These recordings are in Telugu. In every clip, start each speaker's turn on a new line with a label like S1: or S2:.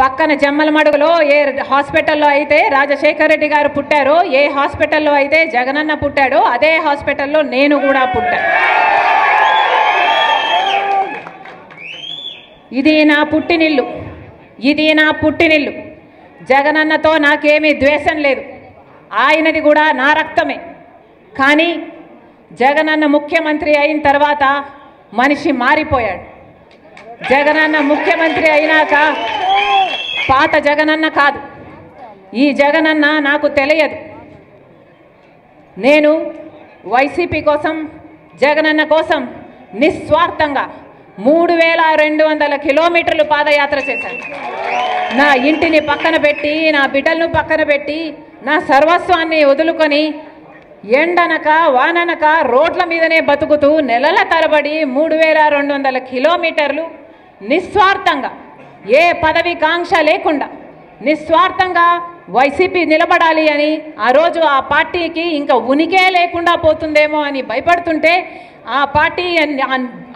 S1: పక్కన జమ్మలమడుగులో ఏ హాస్పిటల్లో అయితే రాజశేఖర్ రెడ్డి గారు పుట్టారో, ఏ హాస్పిటల్లో అయితే జగనన్న పుట్టాడో అదే హాస్పిటల్లో నేను కూడా పుట్టా. ఇది నా పుట్టినిల్లు, ఇది నా పుట్టినిల్లు. జగనన్నతో నాకేమీ ద్వేషం లేదు, ఆయనది కూడా నా రక్తమే. కానీ జగనన్న ముఖ్యమంత్రి అయిన తర్వాత మనిషి మారిపోయాడు. జగనన్న ముఖ్యమంత్రి అయినాక పాత జగనన్న కాదు, ఈ జగనన్న నాకు తెలియదు. నేను వైసీపీ కోసం, జగనన్న కోసం నిస్వార్థంగా 3200 కిలోమీటర్లు పాదయాత్ర చేశాను. నా ఇంటిని పక్కన పెట్టి, నా బిడ్డలను పక్కన పెట్టి, నా సర్వస్వాన్ని వదులుకొని ఎండనక వాననక రోడ్ల మీదనే బతుకుతూ నెలల తరబడి 3200 కిలోమీటర్లు నిస్వార్థంగా, ఏ పదవి కాంక్ష లేకుండా నిస్వార్థంగా వైసీపీ నిలబడాలి అని, ఆ రోజు ఆ పార్టీకి ఇంకా ఉనికే లేకుండా పోతుందేమో అని భయపడుతుంటే, ఆ పార్టీ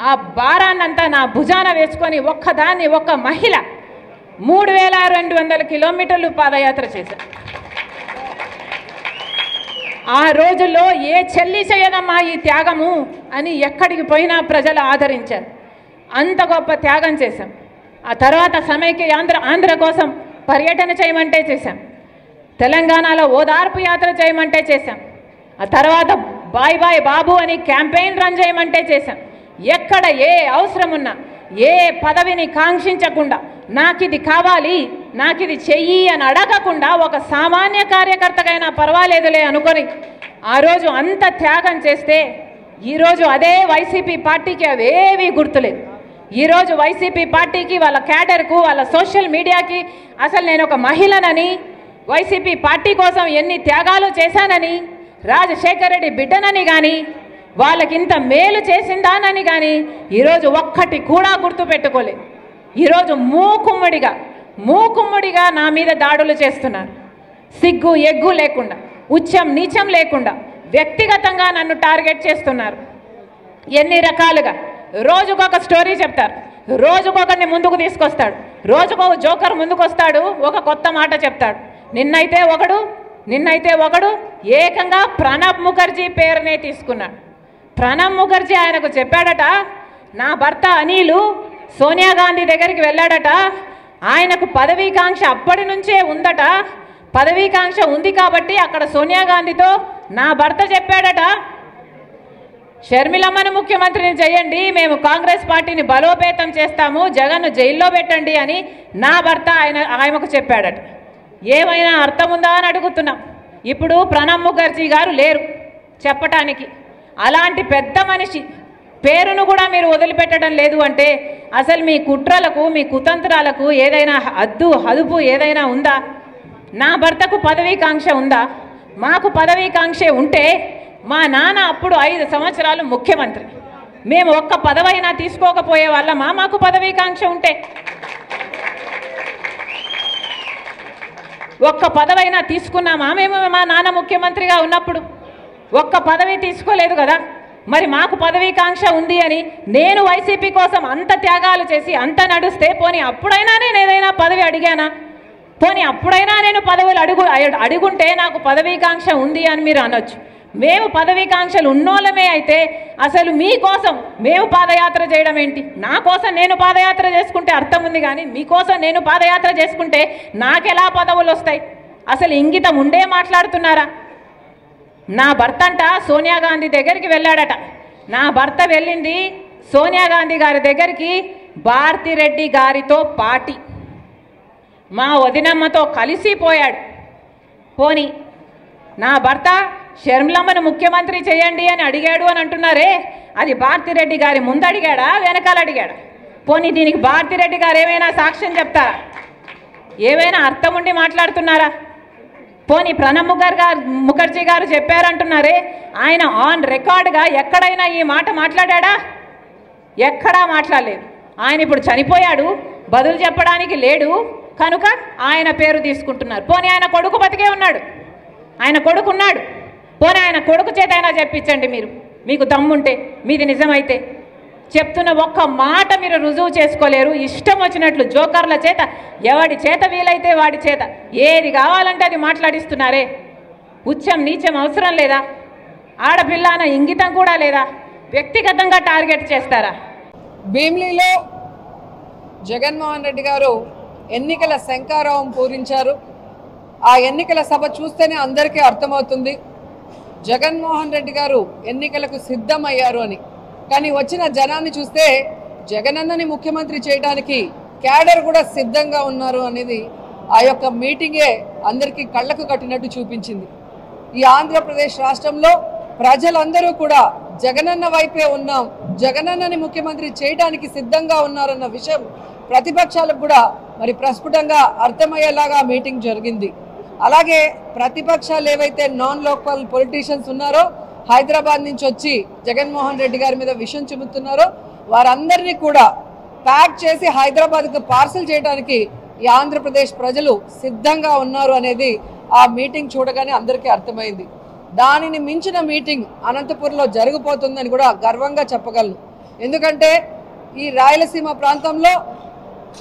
S1: ఆ భారాన్నంతా నా భుజాన వేసుకొని ఒక్కదాన్ని, ఒక్క మహిళ 3200 కిలోమీటర్లు పాదయాత్ర చేశారు. ఆ రోజుల్లో ఏ చెల్లి చేయదమ్మా ఈ త్యాగము అని ఎక్కడికి పోయినా ప్రజలు ఆదరించారు. అంత గొప్ప త్యాగం చేశాం. ఆ తర్వాత సమైక్య ఆంధ్ర కోసం పర్యటన చేయమంటే చేశాం. తెలంగాణలో ఓదార్పు యాత్ర చేయమంటే చేశాం. ఆ తర్వాత బాయ్ బాయ్ బాబు అని క్యాంపెయిన్ రన్ చేయమంటే చేశాం. ఎక్కడ ఏ అవసరం ఉన్నా, ఏ పదవిని కాంక్షించకుండా, నాకిది కావాలి, నాకిది చెయ్యి అని అడగకుండా ఒక సామాన్య కార్యకర్తకైనా పర్వాలేదులే అనుకొని ఆ రోజు అంత త్యాగం చేస్తే, ఈరోజు అదే వైసీపీ పార్టీకి అవేవి గుర్తులేదు. ఈరోజు వైసీపీ పార్టీకి, వాళ్ళ క్యాడర్కు, వాళ్ళ సోషల్ మీడియాకి అసలు నేను ఒక మహిళనని, వైసీపీ పార్టీ కోసం ఎన్ని త్యాగాలు చేశానని, రాజశేఖర్ రెడ్డి బిడ్డనని కానీ, వాళ్ళకి ఇంత మేలు చేసిందానని కానీ ఈరోజు ఒక్కటి కూడా గుర్తుపెట్టుకోలేదు. ఈరోజు మూకుమ్మడిగా నా మీద దాడులు చేస్తున్నారు. సిగ్గు ఎగ్గు లేకుండా, ఉచ్చం నీచం లేకుండా వ్యక్తిగతంగా నన్ను టార్గెట్ చేస్తున్నారు. ఎన్ని రకాలుగా రోజుకొక స్టోరీ చెప్తారు, రోజుకొకరిని ముందుకు తీసుకొస్తాడు, రోజుకొక జోకర్ ముందుకు వస్తాడు, ఒక కొత్త మాట చెప్తాడు. నిన్నైతే ఒకడు ఏకంగా ప్రణబ్ ముఖర్జీ పేరునే తీసుకున్నాడు. ప్రణబ్ ముఖర్జీ ఆయనకు చెప్పాడట, నా భర్త అనిలు సోనియా గాంధీ దగ్గరికి వెళ్ళాడట, ఆయనకు పదవీకాంక్ష అప్పటి నుంచే ఉందట, పదవీకాంక్ష ఉంది కాబట్టి అక్కడ సోనియా గాంధీతో నా భర్త చెప్పాడట, షర్మిలమ్మను ముఖ్యమంత్రిని చేయండి, మేము కాంగ్రెస్ పార్టీని బలోపేతం చేస్తాము, జగన్ను జైల్లో పెట్టండి అని నా భర్త ఆయనకు చెప్పాడట. ఏమైనా అర్థం ఉందా అని అడుగుతున్నాం. ఇప్పుడు ప్రణబ్ ముఖర్జీ గారు లేరు చెప్పటానికి. అలాంటి పెద్ద మనిషి పేరును కూడా మీరు వదిలిపెట్టడం లేదు అంటే అసలు మీ కుట్రలకు, మీ కుతంత్రాలకు ఏదైనా హదుపు ఏదైనా ఉందా? నా భర్తకు పదవీకాంక్ష ఉందా? మాకు పదవీకాంక్ష ఉంటే మా నాన్న అప్పుడు 5 సంవత్సరాలు ముఖ్యమంత్రి, మేము ఒక్క పదవైనా తీసుకోకపోయే వాళ్ళమా? మాకు పదవీకాంక్ష ఉంటే ఒక్క పదవైనా తీసుకున్నామా మేము? మా నాన్న ముఖ్యమంత్రిగా ఉన్నప్పుడు ఒక్క పదవి తీసుకోలేదు కదా. మరి మాకు పదవీకాంక్ష ఉంది అని నేను వైసీపీ కోసం అంత త్యాగాలు చేసి అంత నడుస్తే, పోనీ అప్పుడైనా నేను ఏదైనా పదవి అడిగానా? పోనీ అప్పుడైనా నేను పదవులు అడుగుంటే నాకు పదవీకాంక్ష ఉంది అని మీరు అనొచ్చు. మేము పదవీకాంక్షలు ఉన్నోళ్ళమే అయితే అసలు మీకోసం మేము పాదయాత్ర చేయడం ఏంటి? నా కోసం నేను పాదయాత్ర చేసుకుంటే అర్థం ఉంది, కానీ మీకోసం నేను పాదయాత్ర చేసుకుంటే నాకెలా పదవులు వస్తాయి? అసలు ఇంగితం ఉండే మాట్లాడుతున్నారా? నా భర్త అంట సోనియా గాంధీ దగ్గరికి వెళ్ళాడట. నా భర్త వెళ్ళింది సోనియా గాంధీ గారి దగ్గరికి భారతిరెడ్డి గారితో పార్టీ, మా వదినమ్మతో కలిసిపోయాడు. పోనీ నా భర్త షర్మిలమ్మను ముఖ్యమంత్రి చేయండి అని అడిగాడు అని అంటున్నారే, అది భారతిరెడ్డి గారి ముందు అడిగాడా, వెనకాల అడిగాడా? పోనీ దీనికి భారతిరెడ్డి గారు ఏమైనా సాక్ష్యం చెప్తారా? ఏమైనా అర్థం ఉండి మాట్లాడుతున్నారా? పోనీ ప్రణబ్ ముఖర్జీ గారు చెప్పారంటున్నారే, ఆయన ఆన్ రికార్డ్గా ఎక్కడైనా ఈ మాట మాట్లాడా? ఎక్కడా మాట్లాడలేదు. ఆయన ఇప్పుడు చనిపోయాడు, బదులు చెప్పడానికి లేడు కనుక ఆయన పేరు తీసుకుంటున్నారు. పోనీ ఆయన కొడుకు బతికే ఉన్నాడు, ఆయన కొడుకున్నాడు, పోనీ ఆయన కొడుకు చేత అయినా చెప్పించండి మీరు, మీకు దమ్ముంటే, మీది నిజమైతే చెప్తున్న ఒక్క మాట మీరు రుజువు చేసుకోలేరు. ఇష్టం వచ్చినట్లు జోకర్ల చేత, ఎవడి చేత వీలైతే వాడి చేత ఏది కావాలంటే అది మాట్లాడిస్తున్నారే. ఉచ్చం నీచం అవసరం లేదా? ఆడపిల్ల అన్న ఇంగితం కూడా లేదా? వ్యక్తిగతంగా టార్గెట్ చేస్తారా?
S2: భీమిలిలో జగన్మోహన్ రెడ్డి గారు ఎన్నికల శంఖారావం పూరించారు. ఆ ఎన్నికల సభ చూస్తేనే అందరికీ అర్థమవుతుంది జగన్మోహన్ రెడ్డి గారు ఎన్నికలకు సిద్ధమయ్యారు అని. కానీ వచ్చిన జనాన్ని చూస్తే జగనన్నని ముఖ్యమంత్రి చేయడానికి క్యాడర్ కూడా సిద్ధంగా ఉన్నారు అనేది ఆ యొక్క మీటింగే అందరికీ కళ్ళకు కట్టినట్టు చూపించింది. ఈ ఆంధ్రప్రదేశ్ రాష్ట్రంలో ప్రజలందరూ కూడా జగనన్న వైపే ఉన్నాం, జగనన్నని ముఖ్యమంత్రి చేయడానికి సిద్ధంగా ఉన్నారన్న విషయం ప్రతిపక్షాలకు కూడా మరి ప్రస్ఫుటంగా అర్థమయ్యేలాగా మీటింగ్ జరిగింది. అలాగే ప్రతిపక్షాలు ఏవైతే నాన్ లోకల్ పొలిటీషియన్స్ ఉన్నారో, హైదరాబాద్ నుంచి వచ్చి జగన్మోహన్ రెడ్డి గారి మీద విషం చెబుతున్నారో వారందరినీ కూడా ప్యాక్ చేసి హైదరాబాద్కు పార్సల్ చేయడానికి ఈ ఆంధ్రప్రదేశ్ ప్రజలు సిద్ధంగా ఉన్నారు అనేది ఆ మీటింగ్ చూడగానే అందరికీ అర్థమైంది. దానిని మించిన మీటింగ్ అనంతపురంలో జరగబోతుందని కూడా గర్వంగా చెప్పగలను. ఎందుకంటే ఈ రాయలసీమ ప్రాంతంలో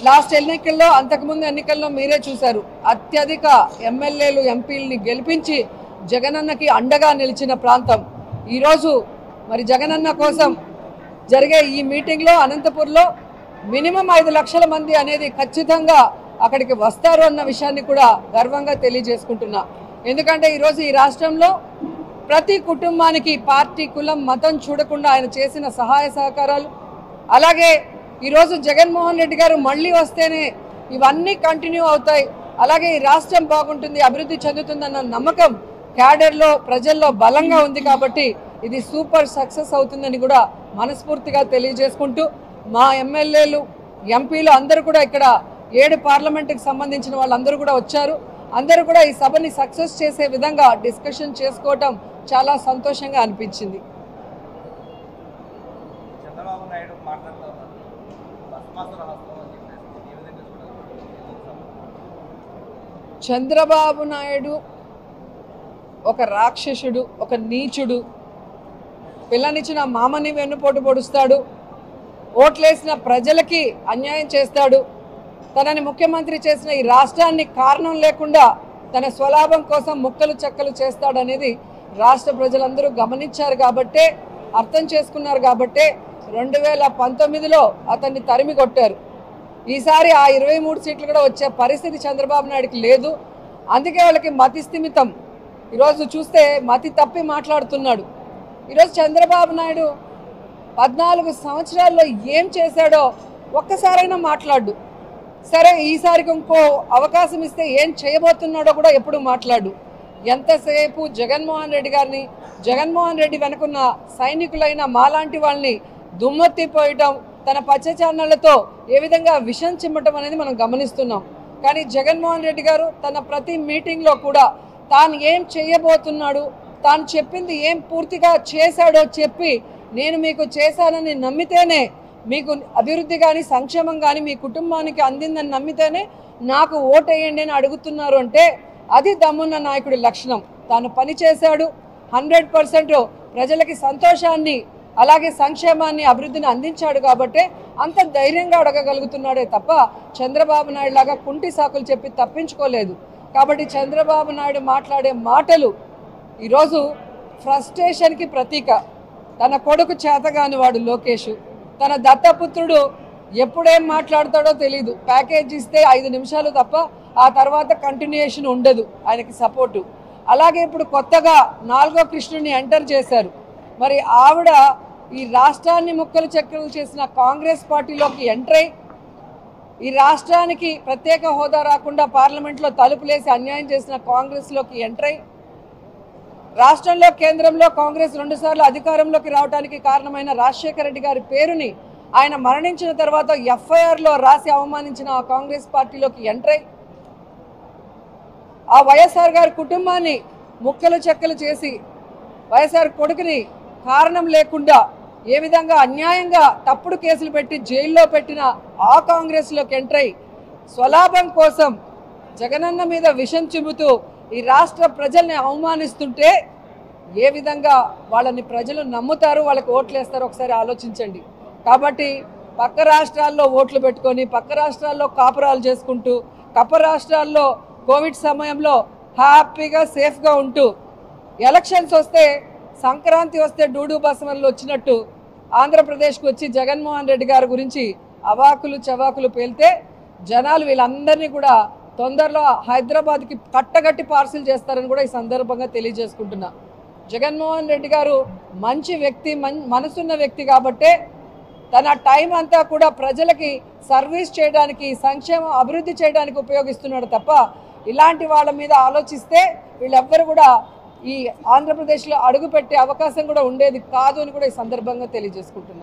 S2: లాస్ట్ ఎన్నికల్లో, అంతకుముందు ఎన్నికల్లో మీరే చూశారు, అత్యధిక ఎమ్మెల్యేలు ఎంపీలని గెలిపించి జగనన్నకి అండగా నిలిచిన ప్రాంతం. ఈరోజు మరి జగనన్న కోసం జరిగే ఈ మీటింగ్లో అనంతపురంలో మినిమం 5 లక్షల మంది అనేది ఖచ్చితంగా అక్కడికి వస్తారు అన్న విషయాన్ని కూడా గర్వంగా తెలియజేసుకుంటున్నా. ఎందుకంటే ఈరోజు ఈ రాష్ట్రంలో ప్రతి కుటుంబానికి పార్టీ, కులం, మతం చూడకుండా ఆయన చేసిన సహాయ సహకారాలు, అలాగే ఈరోజు జగన్మోహన్ రెడ్డి గారు మళ్ళీ వస్తేనే ఇవన్నీ కంటిన్యూ అవుతాయి, అలాగే ఈ రాష్ట్రం బాగుంటుంది, అభివృద్ధి చెందుతుందన్న నమ్మకం క్యాడర్లో, ప్రజల్లో బలంగా ఉంది. కాబట్టి ఇది సూపర్ సక్సెస్ అవుతుందని కూడా మనస్ఫూర్తిగా తెలియజేసుకుంటూ మా ఎమ్మెల్యేలు, ఎంపీలు అందరూ కూడా ఇక్కడ 7 పార్లమెంటుకి సంబంధించిన వాళ్ళందరూ కూడా వచ్చారు. అందరూ కూడా ఈ సభని సక్సెస్ చేసే విధంగా డిస్కషన్ చేసుకోవటం చాలా సంతోషంగా అనిపించింది. చంద్రబాబు నాయుడు ఒక రాక్షసుడు, ఒక నీచుడు. పిల్లనిచ్చిన మామని వెన్నుపోటు పొడుస్తాడు, ఓట్లేసిన ప్రజలకి అన్యాయం చేస్తాడు. తనని ముఖ్యమంత్రి చేసిన ఈ రాష్ట్రాన్ని కారణం లేకుండా తన స్వలాభం కోసం ముక్కలు చెక్కలు చేస్తాడనేది రాష్ట్ర ప్రజలందరూ గమనించారు కాబట్టే, అర్థం చేసుకున్నారు కాబట్టే 2019లో అతన్ని తరిమి కొట్టారు. ఈసారి ఆ 23 సీట్లు కూడా వచ్చే పరిస్థితి చంద్రబాబు నాయుడుకి లేదు. అందుకే వాళ్ళకి మతి స్థిమితం. ఈరోజు చూస్తే మతి తప్పి మాట్లాడుతున్నాడు. ఈరోజు చంద్రబాబు నాయుడు 14 సంవత్సరాల్లో ఏం చేశాడో ఒక్కసారైనా మాట్లాడు. సరే, ఈసారికి ఇంకో అవకాశం ఇస్తే ఏం చేయబోతున్నాడో కూడా ఎప్పుడు మాట్లాడు. ఎంతసేపు జగన్మోహన్ రెడ్డి గారిని, జగన్మోహన్ రెడ్డి వెనుకున్న సైనికులైన మాలాంటి వాళ్ళని దుమ్మెత్తిపోయటం, తన పచ్చ ఛానళ్లతో ఏ విధంగా విషం చిమ్మటం అనేది మనం గమనిస్తున్నాం. కానీ జగన్మోహన్ రెడ్డి గారు తన ప్రతి మీటింగ్లో కూడా తాను ఏం చేయబోతున్నాడు, తాను చెప్పింది ఏం పూర్తిగా చేశాడో చెప్పి, నేను మీకు చేశానని నమ్మితేనే, మీకు అభివృద్ధి కానీ సంక్షేమం కానీ మీ కుటుంబానికి అందిందని నమ్మితేనే నాకు ఓటేయండి అని అడుగుతున్నారు అంటే అది దమ్మున్న నాయకుడి లక్షణం. తాను పని చేశాడు, 100% ప్రజలకి సంతోషాన్ని, అలాగే సంక్షేమాన్ని, అభివృద్ధిని అందించాడు కాబట్టి అంత ధైర్యంగా అడగగలుగుతున్నాడే తప్ప చంద్రబాబు నాయుడు లాగా కుంటి సాకులు చెప్పి తప్పించుకోలేదు. కాబట్టి చంద్రబాబు నాయుడు మాట్లాడే మాటలు ఈరోజు ఫ్రస్ట్రేషన్కి ప్రతీక. తన కొడుకు చేతగాని వాడు లోకేష్, తన దత్తపుత్రుడు ఎప్పుడేం మాట్లాడతాడో తెలీదు. ప్యాకేజ్ ఇస్తే 5 నిమిషాలు తప్ప ఆ తర్వాత కంటిన్యూయేషన్ ఉండదు ఆయనకి సపోర్టు. అలాగే ఇప్పుడు కొత్తగా 4వ కృష్ణుడిని ఎంటర్ చేశారు. మరి ఆవిడ ఈ రాష్ట్రాన్ని ముక్కలు చెక్కలు చేసిన కాంగ్రెస్ పార్టీలోకి ఎంటర్ అయ్యి, ఈ రాష్ట్రానికి ప్రత్యేక హోదా రాకుండా పార్లమెంట్లో తలుపులేసి అన్యాయం చేసిన కాంగ్రెస్లోకి ఎంటర్ అయ్యి, రాష్ట్రంలో, కేంద్రంలో కాంగ్రెస్ 2 సార్లు అధికారంలోకి రావడానికి కారణమైన రాజశేఖర రెడ్డి గారి పేరుని ఆయన మరణించిన తర్వాత ఎఫ్ఐఆర్లో రాసి అవమానించిన ఆ కాంగ్రెస్ పార్టీలోకి ఎంటర్ అయ్యి, ఆ వైఎస్ఆర్ గారి కుటుంబాన్ని ముక్కలు చెక్కలు చేసి వైఎస్ఆర్ కొడుకుని కారణం లేకుండా ఏ విధంగా అన్యాయంగా తప్పుడు కేసులు పెట్టి జైల్లో పెట్టిన ఆ కాంగ్రెస్లోకి ఎంటర్ అయ్యి స్వలాభం కోసం జగనన్న మీద విషం చిమ్ముతూ ఈ రాష్ట్ర ప్రజల్ని అవమానిస్తుంటే ఏ విధంగా వాళ్ళని ప్రజలు నమ్ముతారు, వాళ్ళకి ఓట్లేస్తారో ఒకసారి ఆలోచించండి. కాబట్టి పక్క రాష్ట్రాల్లో ఓట్లు పెట్టుకొని పక్క రాష్ట్రాల్లో కాపురాలు చేసుకుంటూ పక్క రాష్ట్రాల్లో కోవిడ్ సమయంలో హ్యాపీగా సేఫ్గా ఉంటూ ఎలక్షన్స్ వస్తే సంక్రాంతి వస్తే డూడు బసవన్లు వచ్చినట్టు ఆంధ్రప్రదేశ్కి వచ్చి జగన్మోహన్ రెడ్డి గారి గురించి అవాకులు చవాకులు పేలితే జనాలు వీళ్ళందరినీ కూడా తొందరలో హైదరాబాద్కి కట్టగట్టి పార్సిల్ చేస్తారని కూడా ఈ సందర్భంగా తెలియజేసుకుంటున్నా. జగన్మోహన్ రెడ్డి గారు మంచి వ్యక్తి, మనసున్న వ్యక్తి కాబట్టే తన టైం అంతా కూడా ప్రజలకి సర్వీస్ చేయడానికి, సంక్షేమం అభివృద్ధి చేయడానికి ఉపయోగిస్తున్నాడు తప్ప ఇలాంటి వాళ్ళ మీద ఆలోచిస్తే వీళ్ళెవ్వరు కూడా ఈ ఆంధ్రప్రదేశ్లో అడుగుపెట్టే అవకాశం కూడా ఉండేది కాదు అని కూడా ఈ సందర్భంగా తెలియజేసుకుంటున్నాను.